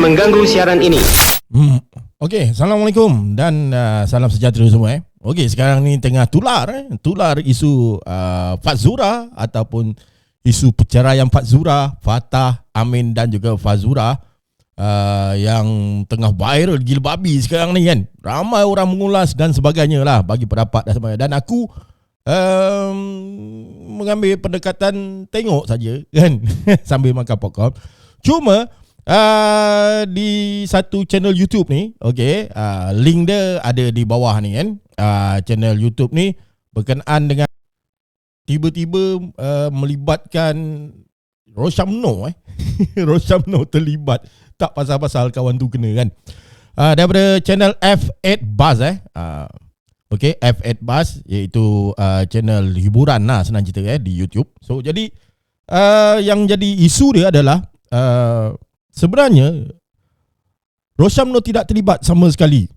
mengganggu siaran ini. Okey, Assalamualaikum dan salam sejahtera semua. Okey, sekarang ni tengah tular isu Fazura ataupun isu perceraian Fazura, Fatah, Amin dan juga Fazura yang tengah viral gila babi sekarang ni kan. Ramai orang mengulas dan sebagainya lah, bagi pendapat dan sebagainya. Dan aku mengambil pendekatan tengok saja kan sambil makan popcorn. Cuma di satu channel YouTube ni, okey, link dia ada di bawah ni kan. Channel YouTube ni berkenaan dengan tiba-tiba melibatkan Rosyamno Rosyamno terlibat. Tak pasal-pasal kawan tu kena kan. Daripada channel F8 Buzz okey, F8 Buzz iaitu channel hiburan lah senang cerita di YouTube. So jadi yang jadi isu dia adalah sebenarnya Rosyamno tidak terlibat sama sekali.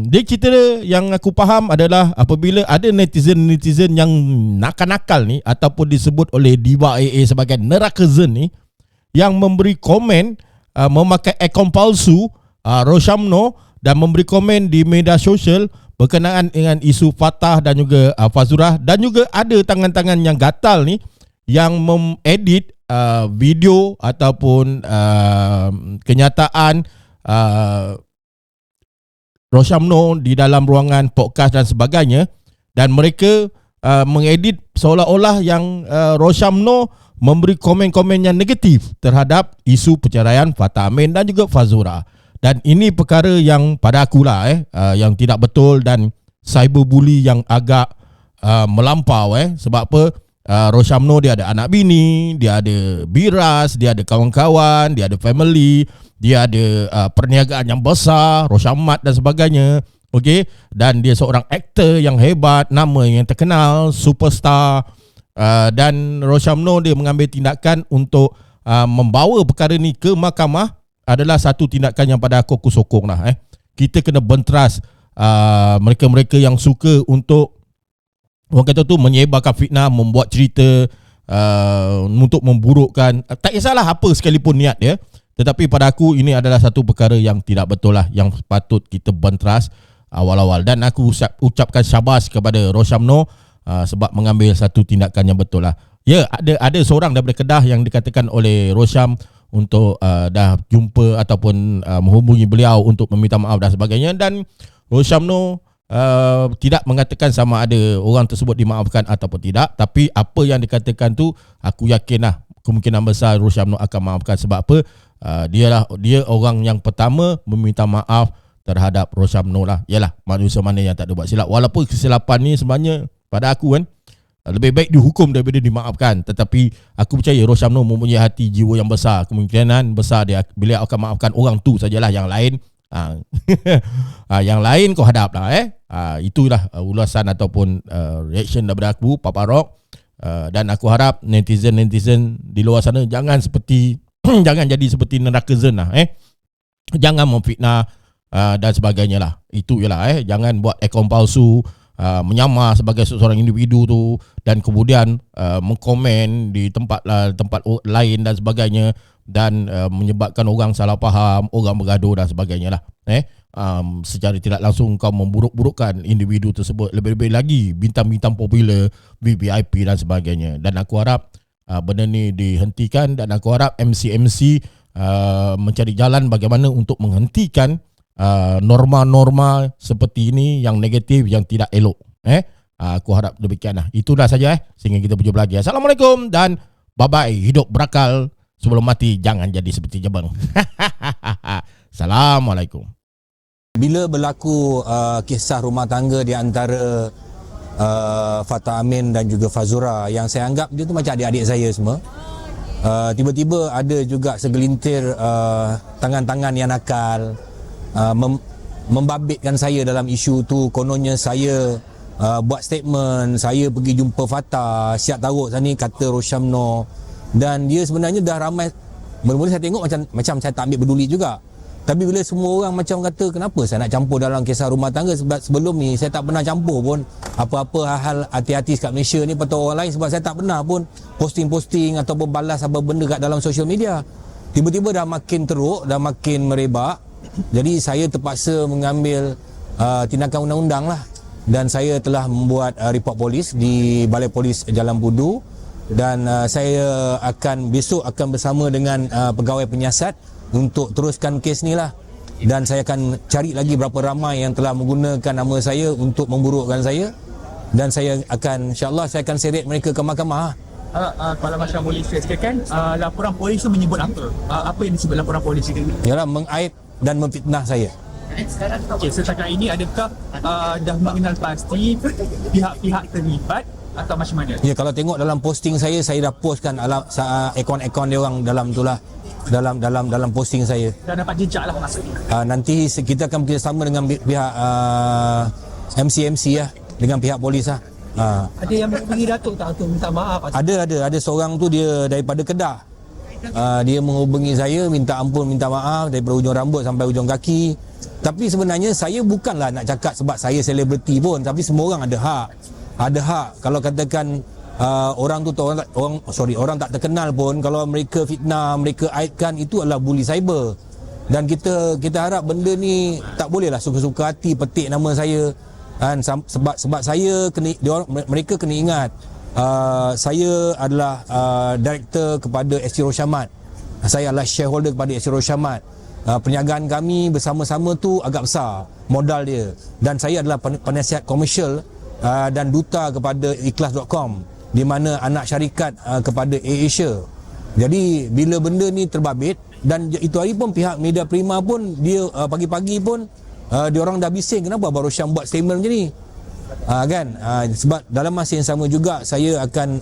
Dia cerita yang aku faham adalah apabila ada netizen yang nakal-nakal ni ataupun disebut oleh Diva AA sebagai nerakazen ni yang memberi komen memakai akaun palsu Rosyamno dan memberi komen di media sosial berkenaan dengan isu Fatah dan juga Fazura, dan juga ada tangan-tangan yang gatal ni yang mengedit video ataupun kenyataan Rosyamno di dalam ruangan podcast dan sebagainya, dan mereka mengedit seolah-olah yang Rosyamno memberi komen-komen yang negatif terhadap isu perceraian Fatah Amin dan juga Fazura. Dan ini perkara yang pada akulah yang tidak betul dan cyberbully yang agak melampau sebab apa? Rosyamno dia ada anak bini, dia ada biras, dia ada kawan-kawan, dia ada family, dia ada perniagaan yang besar, Rosyamat dan sebagainya. Okey, dan dia seorang aktor yang hebat, nama yang terkenal, superstar. Dan Rosyamno dia mengambil tindakan untuk membawa perkara ni ke mahkamah adalah satu tindakan yang pada aku sokong lah. Kita kena bentras mereka-mereka yang suka untuk orang kata tu menyebarkan fitnah, membuat cerita untuk memburukkan, tak kisahlah apa sekalipun niat dia, tetapi pada aku ini adalah satu perkara yang tidak betul lah, yang patut kita bentras awal-awal. Dan aku ucapkan syabas kepada Rosyamno sebab mengambil satu tindakan yang betul lah. Ya, ada seorang daripada Kedah yang dikatakan oleh Rosyam untuk dah jumpa ataupun menghubungi beliau untuk meminta maaf dan sebagainya, dan Rosyamno tidak mengatakan sama ada orang tersebut dimaafkan ataupun tidak. Tapi apa yang dikatakan tu aku yakin lah kemungkinan besar Rosyamno akan maafkan. Sebab apa? Dia orang yang pertama meminta maaf terhadap Rosyamno lah. Yalah, manusia mana yang tak ada buat silap. Walaupun kesilapan ni sebenarnya pada aku kan lebih baik dihukum daripada dimaafkan. Tetapi aku percaya Rosyamno mempunyai hati jiwa yang besar. Kemungkinan besar beliau akan maafkan orang tu sajalah. Yang lain yang lain kau hadap lah. Itulah ulasan ataupun reaction daripada aku, Papa Rock. Dan aku harap netizen di luar sana jangan seperti jangan jadi seperti nerakazen lah. Jangan memfitnah dan sebagainya lah. Itu ialah jangan buat akaun palsu, menyamar sebagai seorang individu tu, dan kemudian mengkomen di tempat lain dan sebagainya, dan menyebabkan orang salah faham, orang bergaduh dan sebagainya lah. Secara tidak langsung kau memburuk-burukkan individu tersebut, lebih-lebih lagi bintang-bintang popular, VIP dan sebagainya. Dan aku harap benda ni dihentikan, dan aku harap MC mencari jalan bagaimana untuk menghentikan norma-norma seperti ini yang negatif, yang tidak elok. Aku harap demikian lah. Itulah saja sehingga kita berjumpa lagi. Assalamualaikum dan bye-bye. Hidup berakal, sebelum mati jangan jadi seperti jabang. Assalamualaikum. Bila berlaku kisah rumah tangga di antara Fatah Amin dan juga Fazura, yang saya anggap dia tu macam adik-adik saya semua, tiba-tiba ada juga segelintir tangan-tangan yang nakal membabitkan saya dalam isu tu. Kononnya saya buat statement, saya pergi jumpa Fatah, siap taruk sana ni kata Rosyamno, dan dia sebenarnya dah ramai. Mula-mula saya tengok macam saya tak ambil peduli juga. Tapi bila semua orang macam kata kenapa saya nak campur dalam kisah rumah tangga, sebab sebelum ni saya tak pernah campur pun apa-apa hal hati-hati kat Malaysia ni pada orang lain, sebab saya tak pernah pun posting-posting ataupun balas apa benda kat dalam social media. tiba-tiba dah makin teruk, dah makin merebak. Jadi saya terpaksa mengambil tindakan undang-undang lah, dan saya telah membuat report polis di Balai Polis Jalan Budu, dan saya besok akan bersama dengan pegawai penyiasat untuk teruskan kes ni lah, dan saya akan cari lagi berapa ramai yang telah menggunakan nama saya untuk memburukkan saya, dan saya akan, insyaAllah saya akan seret mereka ke mahkamah. Kalau macam boleh ceritakan, laporan polis tu menyebut apa? Apa yang disebut laporan polis ini? Ialah mengaib dan memfitnah saya. Okey, setakat ini adakah dah mengenal pasti pihak-pihak terlibat atau macam mana? Ya, kalau tengok dalam posting saya dah postkan akaun-akaun dia orang dalam tu lah, dalam posting saya. Dah dapat jejak lah maksudnya. Nanti kita akan bekerjasama dengan pihak MC lah, dengan pihak polis lah. Ada yang menghubungi Datuk tak untuk minta maaf? Ada seorang tu dia daripada Kedah. Dia menghubungi saya minta ampun, minta maaf daripada ujung rambut sampai ujung kaki. Tapi sebenarnya saya bukanlah nak cakap sebab saya selebriti pun, tapi semua orang ada hak. Ada hak. Kalau katakan orang tak terkenal pun, kalau mereka fitnah, mereka aibkan, itu adalah bully cyber. Dan kita harap benda ni tak bolehlah suka-suka hati petik nama saya. Dan sebab saya mereka kena ingat, saya adalah director kepada SC Rosyamat. Saya adalah shareholder kepada SC Rosyamat. Perniagaan kami bersama-sama tu agak besar modal dia, dan saya adalah penasihat komersial dan duta kepada ikhlas.com, di mana anak syarikat kepada AirAsia. Jadi bila benda ni terbabit, dan itu hari pun pihak Media Prima pun dia pagi-pagi pun dia orang dah bising, kenapa Abang Rosyam buat statement macam ni, kan? Sebab dalam masa yang sama juga saya akan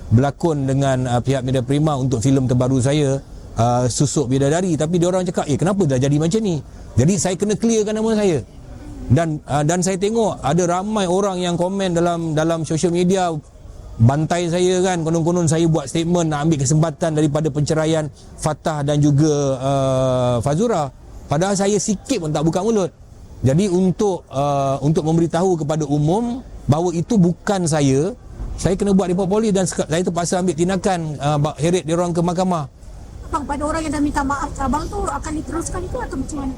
berlakon dengan pihak Media Prima untuk filem terbaru saya, Susuk Bidadari. Tapi dia orang cakap, kenapa dah jadi macam ni? Jadi saya kena clearkan nama saya. Dan saya tengok ada ramai orang yang komen dalam social media bantai saya, kan, konon-konon saya buat statement nak ambil kesempatan daripada penceraian Fatah dan juga Fazura. Padahal saya sikit pun tak buka mulut. Jadi untuk memberitahu kepada umum bahawa itu bukan saya kena buat report polis, dan saya terpaksa ambil tindakan, heret dia orang ke mahkamah. Abang, pada orang yang dah minta maaf abang tu akan diteruskan itu atau macam mana?